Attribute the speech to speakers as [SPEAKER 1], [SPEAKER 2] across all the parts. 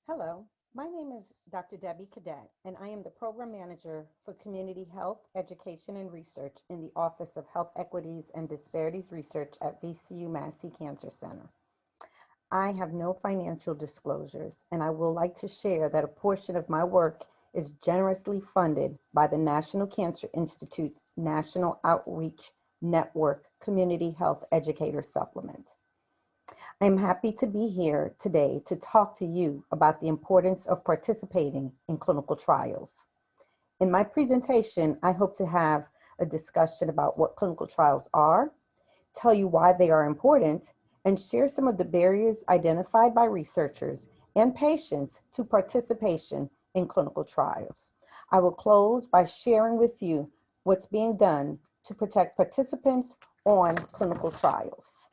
[SPEAKER 1] Hello, my name is Dr. Debbie Cadet, and I am the Program Manager for Community Health, Education, and Research in the Office of Health Equities and Disparities Research at VCU Massey Cancer Center. I have no financial disclosures, and I would like to share that a portion of my work is generously funded by the National Cancer Institute's National Outreach Network Community Health Educator Supplement. I am happy to be here today to talk to you about the importance of participating in clinical trials. In my presentation, I hope to have a discussion about what clinical trials are, tell you why they are important, and share some of the barriers identified by researchers and patients to participation in clinical trials. I will close by sharing with you what's being done to protect participants on clinical trials.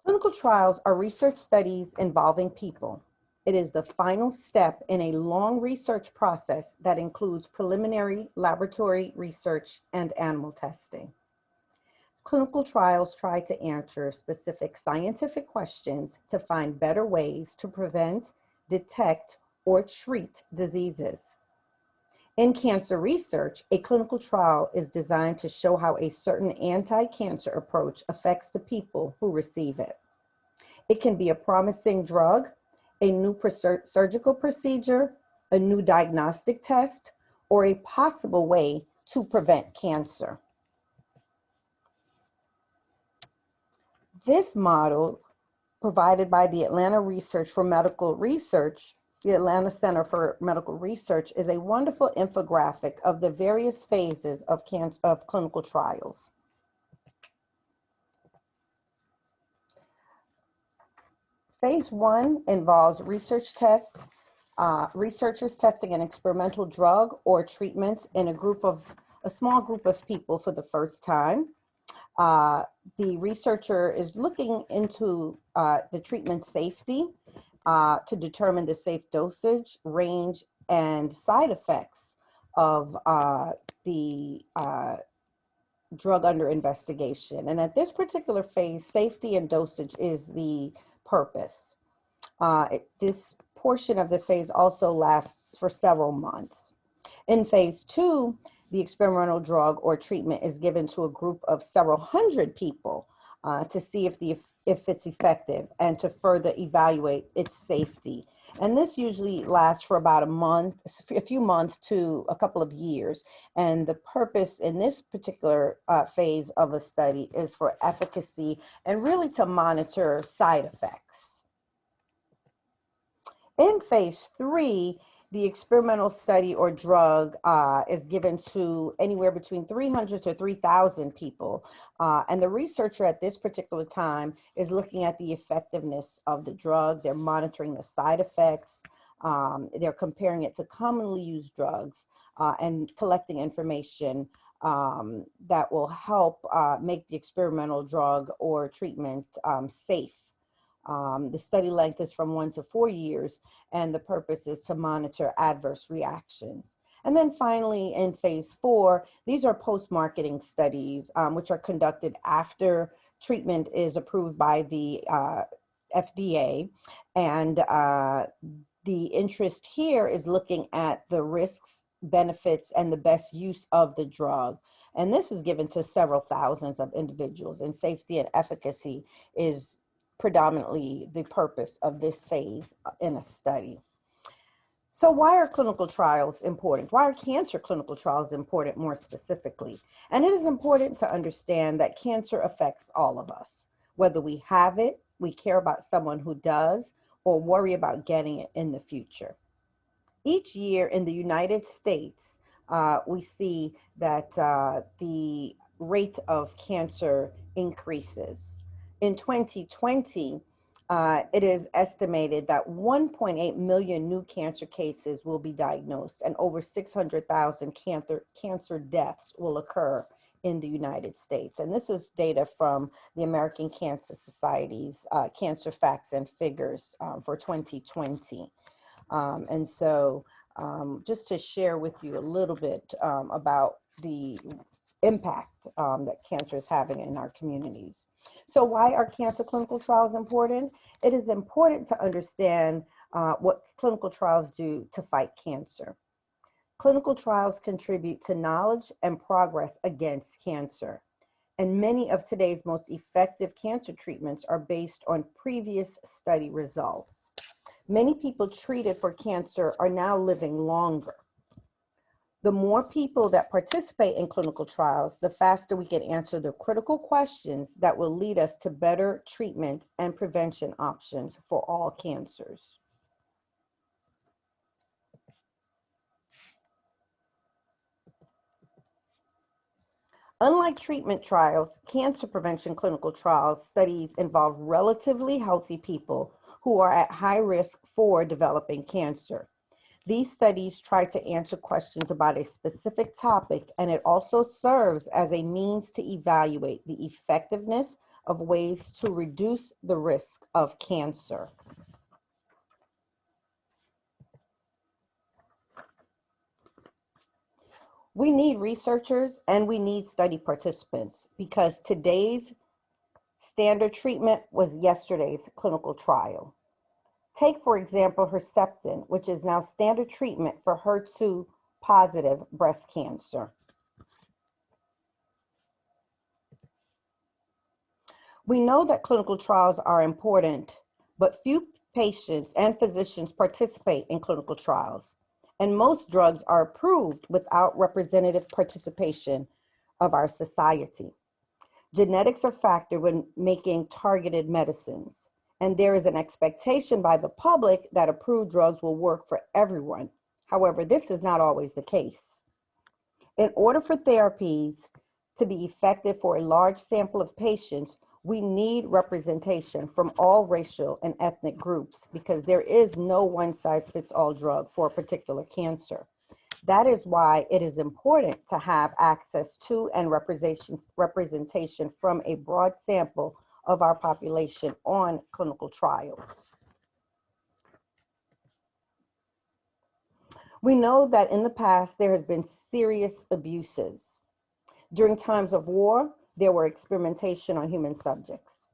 [SPEAKER 1] Clinical trials are research studies involving people. It is the final step in a long research process that includes preliminary laboratory research and animal testing. Clinical trials try to answer specific scientific questions to find better ways to prevent, detect, or treat diseases. In cancer research, a clinical trial is designed to show how a certain anti-cancer approach affects the people who receive it. It can be a promising drug, a new surgical procedure, a new diagnostic test, or a possible way to prevent cancer. This model, provided by the Atlanta Atlanta Center for Medical Research, is a wonderful infographic of the various phases of clinical trials. Phase 1 involves researchers testing an experimental drug or treatment in a small group of people for the first time. The researcher is looking into the treatment safety to determine the safe dosage, range, and side effects of the drug under investigation. And at this particular phase, safety and dosage is the purpose. This portion of the phase also lasts for several months. In phase 2, the experimental drug or treatment is given to a group of several hundred people to see if it's effective and to further evaluate its safety. And this usually lasts for about a few months to a couple of years. And the purpose in this particular phase of a study is for efficacy and really to monitor side effects. In phase 3, the experimental study or drug is given to anywhere between 300 to 3,000 people. And the researcher at this particular time is looking at the effectiveness of the drug. They're monitoring the side effects. They're comparing it to commonly used drugs and collecting information that will help make the experimental drug or treatment safe. The study length is from 1 to 4 years, and the purpose is to monitor adverse reactions. And then finally, in phase 4, these are post-marketing studies, which are conducted after treatment is approved by the FDA. And the interest here is looking at the risks, benefits, and the best use of the drug. And this is given to several thousands of individuals, and safety and efficacy is predominantly the purpose of this phase in a study. So why are clinical trials important? Why are cancer clinical trials important more specifically? And it is important to understand that cancer affects all of us. Whether we have it, we care about someone who does, or worry about getting it in the future. Each year in the United States, we see that the rate of cancer increases. In 2020, it is estimated that 1.8 million new cancer cases will be diagnosed, and over 600,000 cancer deaths will occur in the United States. And this is data from the American Cancer Society's Cancer Facts and Figures for 2020. And so just to share with you a little bit about the impact that cancer is having in our communities. So why are cancer clinical trials important? It is important to understand what clinical trials do to fight cancer. Clinical trials contribute to knowledge and progress against cancer. And many of today's most effective cancer treatments are based on previous study results. Many people treated for cancer are now living longer. The more people that participate in clinical trials, the faster we can answer the critical questions that will lead us to better treatment and prevention options for all cancers. Unlike treatment trials, cancer prevention clinical trials studies involve relatively healthy people who are at high risk for developing cancer. These studies try to answer questions about a specific topic, and it also serves as a means to evaluate the effectiveness of ways to reduce the risk of cancer. We need researchers and we need study participants because today's standard treatment was yesterday's clinical trial. Take, for example, Herceptin, which is now standard treatment for HER2-positive breast cancer. We know that clinical trials are important, but few patients and physicians participate in clinical trials, and most drugs are approved without representative participation of our society. Genetics are factored when making targeted medicines, and there is an expectation by the public that approved drugs will work for everyone. However, this is not always the case. In order for therapies to be effective for a large sample of patients, we need representation from all racial and ethnic groups because there is no one-size-fits-all drug for a particular cancer. That is why it is important to have access to and representation from a broad sample of our population on clinical trials. We know that in the past there has been serious abuses. During times of war, there were experimentation on human subjects.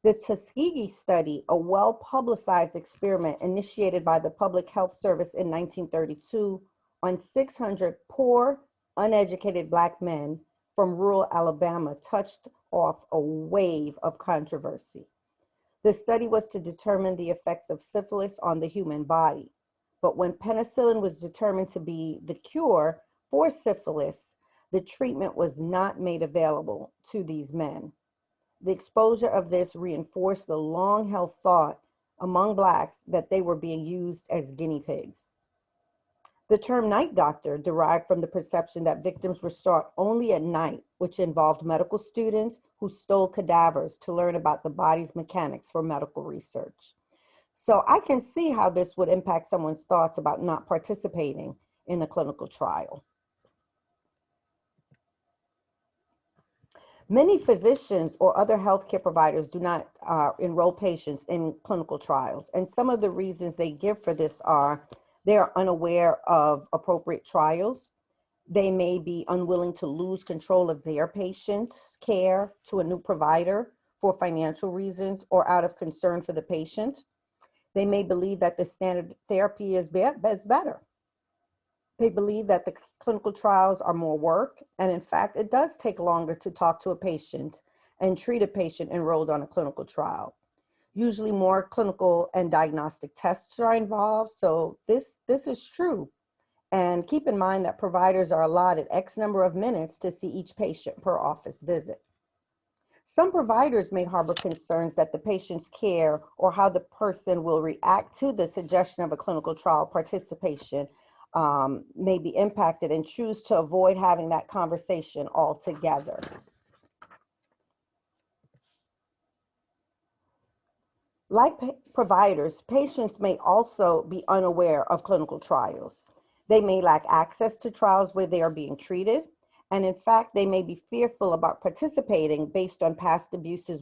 [SPEAKER 1] The Tuskegee study, a well-publicized experiment initiated by the Public Health Service in 1932 on 600 poor, uneducated Black men from rural Alabama, touched off a wave of controversy. The study was to determine the effects of syphilis on the human body. But when penicillin was determined to be the cure for syphilis, the treatment was not made available to these men. The exposure of this reinforced the long-held thought among Blacks that they were being used as guinea pigs. The term night doctor derived from the perception that victims were sought only at night, which involved medical students who stole cadavers to learn about the body's mechanics for medical research. So I can see how this would impact someone's thoughts about not participating in a clinical trial. Many physicians or other healthcare providers do not enroll patients in clinical trials. And some of the reasons they give for this are they are unaware of appropriate trials. They may be unwilling to lose control of their patient's care to a new provider for financial reasons or out of concern for the patient. They may believe that the standard therapy is better. They believe that the clinical trials are more work, and in fact, it does take longer to talk to a patient and treat a patient enrolled on a clinical trial. Usually more clinical and diagnostic tests are involved, so this is true. And keep in mind that providers are allotted X number of minutes to see each patient per office visit. Some providers may harbor concerns that the patient's care or how the person will react to the suggestion of a clinical trial participation may be impacted and choose to avoid having that conversation altogether. Like providers, patients may also be unaware of clinical trials. They may lack access to trials where they are being treated, and in fact, they may be fearful about participating based on past abuses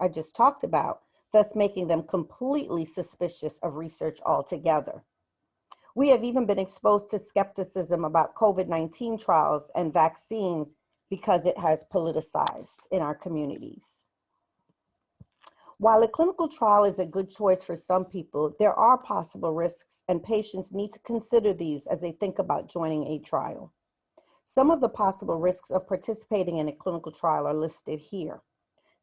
[SPEAKER 1] I just talked about, thus making them completely suspicious of research altogether. We have even been exposed to skepticism about COVID-19 trials and vaccines because it has politicized in our communities. While a clinical trial is a good choice for some people, there are possible risks, and patients need to consider these as they think about joining a trial. Some of the possible risks of participating in a clinical trial are listed here.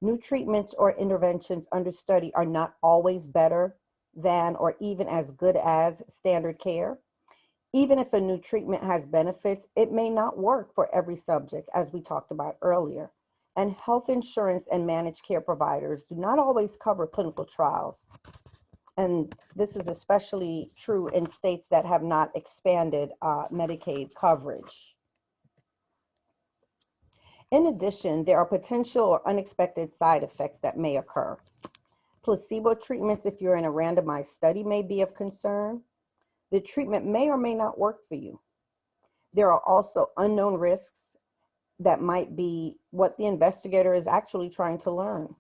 [SPEAKER 1] New treatments or interventions under study are not always better than or even as good as standard care. Even if a new treatment has benefits, it may not work for every subject, as we talked about earlier. And health insurance and managed care providers do not always cover clinical trials. And this is especially true in states that have not expanded Medicaid coverage. In addition, there are potential or unexpected side effects that may occur. Placebo treatments, if you're in a randomized study, may be of concern. The treatment may or may not work for you. There are also unknown risks that might be what the investigator is actually trying to learn.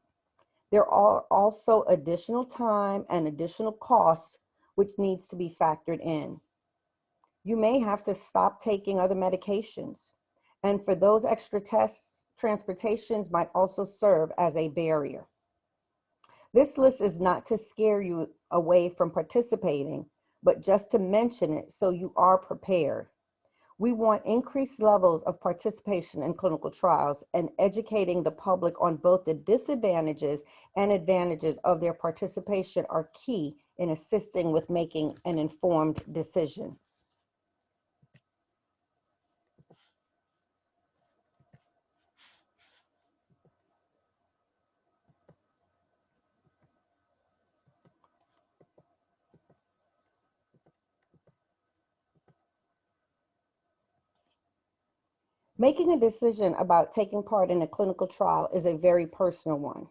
[SPEAKER 1] There are also additional time and additional costs which needs to be factored in. You may have to stop taking other medications. And for those extra tests, transportations might also serve as a barrier. This list is not to scare you away from participating, but just to mention it so you are prepared. We want increased levels of participation in clinical trials, and educating the public on both the disadvantages and advantages of their participation are key in assisting with making an informed decision. Making a decision about taking part in a clinical trial is a very personal one.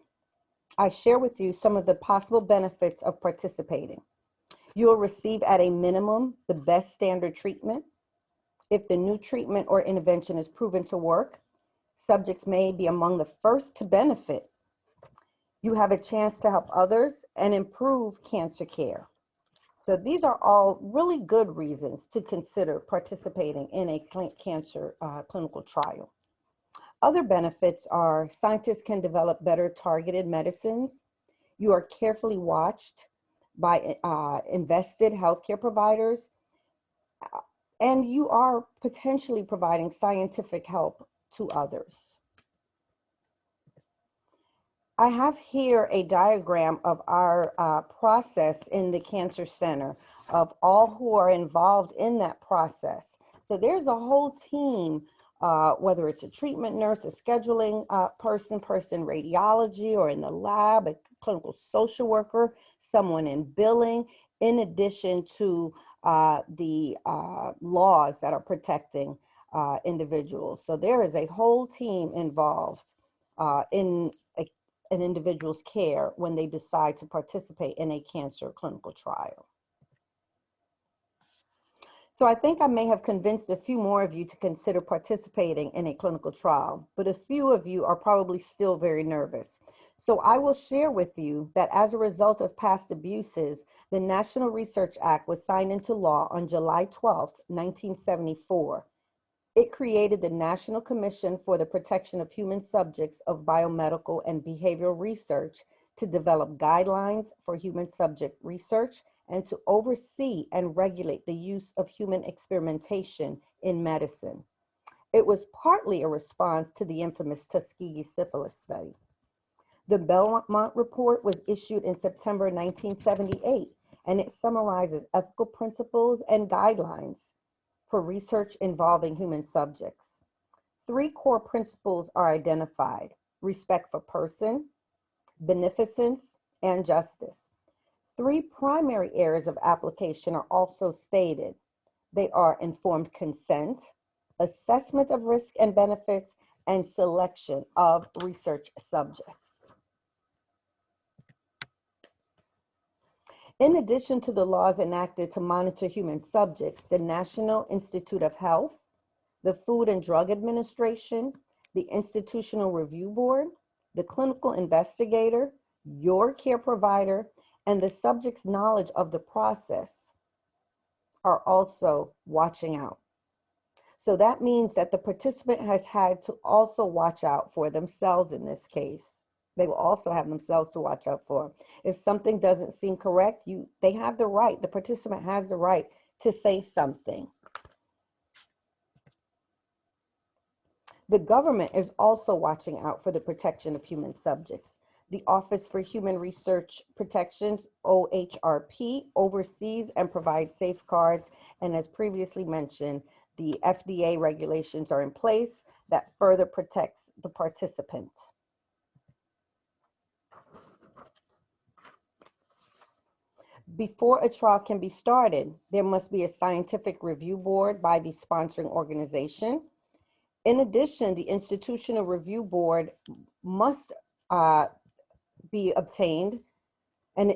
[SPEAKER 1] I share with you some of the possible benefits of participating. You will receive at a minimum the best standard treatment. If the new treatment or intervention is proven to work, subjects may be among the first to benefit. You have a chance to help others and improve cancer care. So these are all really good reasons to consider participating in a cancer clinical trial. Other benefits are scientists can develop better targeted medicines. You are carefully watched by invested healthcare providers, and you are potentially providing scientific help to others. I have here a diagram of our process in the Cancer Center of all who are involved in that process. So there's a whole team, whether it's a treatment nurse, a scheduling person in radiology or in the lab, a clinical social worker, someone in billing, in addition to the laws that are protecting individuals. So there is a whole team involved in an individual's care when they decide to participate in a cancer clinical trial. So I think I may have convinced a few more of you to consider participating in a clinical trial, but a few of you are probably still very nervous. So I will share with you that as a result of past abuses, the National Research Act was signed into law on July 12, 1974. It created the National Commission for the Protection of Human Subjects of Biomedical and Behavioral Research to develop guidelines for human subject research and to oversee and regulate the use of human experimentation in medicine. It was partly a response to the infamous Tuskegee syphilis study. The Belmont Report was issued in September 1978, and it summarizes ethical principles and guidelines for research involving human subjects. 3 core principles are identified: respect for person, beneficence, and justice. 3 primary areas of application are also stated. They are informed consent, assessment of risk and benefits, and selection of research subjects. In addition to the laws enacted to monitor human subjects, the National Institute of Health, the Food and Drug Administration, the Institutional Review Board, the clinical investigator, your care provider, and the subject's knowledge of the process are also watching out. So that means that the participant has had to also watch out for themselves in this case. They will also have themselves to watch out for. If something doesn't seem correct, they have the right, the participant has the right to say something. The government is also watching out for the protection of human subjects. The Office for Human Research Protections, OHRP, oversees and provides safeguards, and as previously mentioned, the FDA regulations are in place that further protects the participant. Before a trial can be started, there must be a scientific review board by the sponsoring organization. In addition, the institutional review board must be obtained, and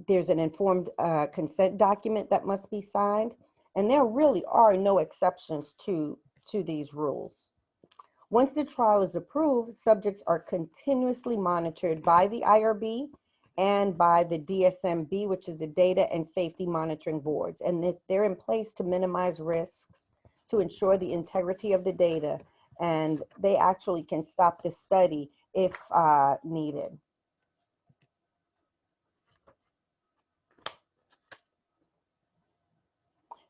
[SPEAKER 1] there's an informed consent document that must be signed, and there really are no exceptions to these rules. Once the trial is approved, subjects are continuously monitored by the IRB and by the DSMB, which is the Data and Safety Monitoring Boards, and they're in place to minimize risks, to ensure the integrity of the data, and they actually can stop the study if needed.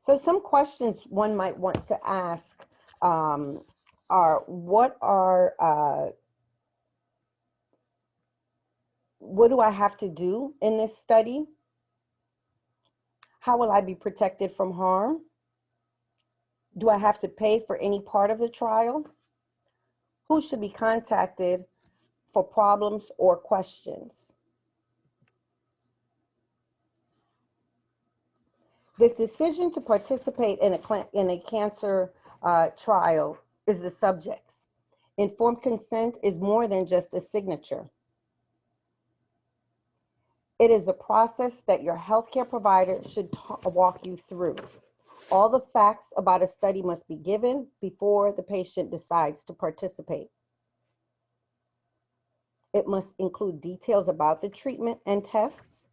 [SPEAKER 1] So some questions one might want to ask are, what do I have to do in this study? How will I be protected from harm? Do I have to pay for any part of the trial? Who should be contacted for problems or questions? The decision to participate in a cancer trial is the subject's. Informed consent is more than just a signature. It is a process that your healthcare provider should walk you through. All the facts about a study must be given before the patient decides to participate. It must include details about the treatment and tests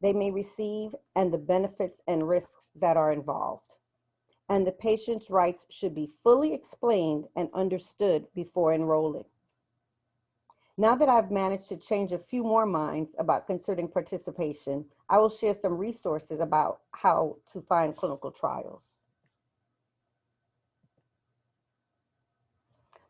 [SPEAKER 1] they may receive and the benefits and risks that are involved. And the patient's rights should be fully explained and understood before enrolling. Now that I've managed to change a few more minds about considering participation, I will share some resources about how to find clinical trials.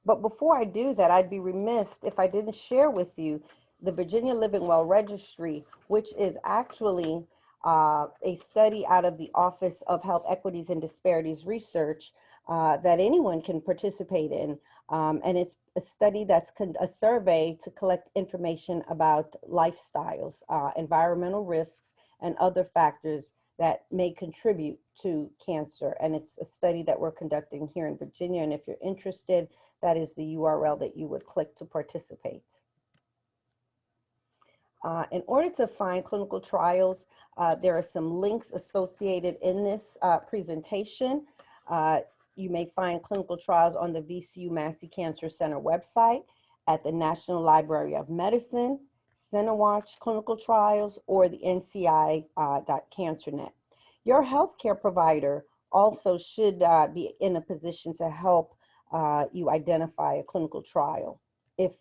[SPEAKER 1] But before I do that, I'd be remiss if I didn't share with you the Virginia Living Well Registry, which is actually a study out of the Office of Health Equities and Disparities Research that anyone can participate in. And it's a study that's a survey to collect information about lifestyles, environmental risks, and other factors that may contribute to cancer. And it's a study that we're conducting here in Virginia. And if you're interested, that is the URL that you would click to participate. In order to find clinical trials, there are some links associated in this presentation. You may find clinical trials on the VCU Massey Cancer Center website, at the National Library of Medicine, CenterWatch Clinical Trials, or the NCI.CancerNet. Your healthcare provider also should be in a position to help you identify a clinical trial if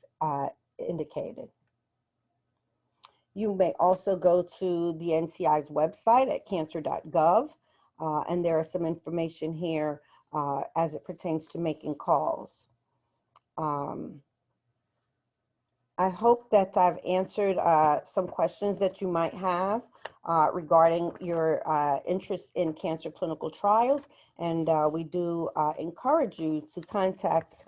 [SPEAKER 1] indicated. You may also go to the NCI's website at cancer.gov, and there is some information here as it pertains to making calls. I hope that I've answered some questions that you might have regarding your interest in cancer clinical trials, and we do encourage you to contact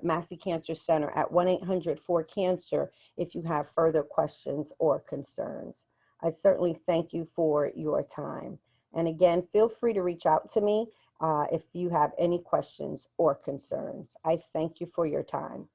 [SPEAKER 1] Massey Cancer Center at 1-800-4-CANCER if you have further questions or concerns. I certainly thank you for your time. And again, feel free to reach out to me if you have any questions or concerns. I thank you for your time.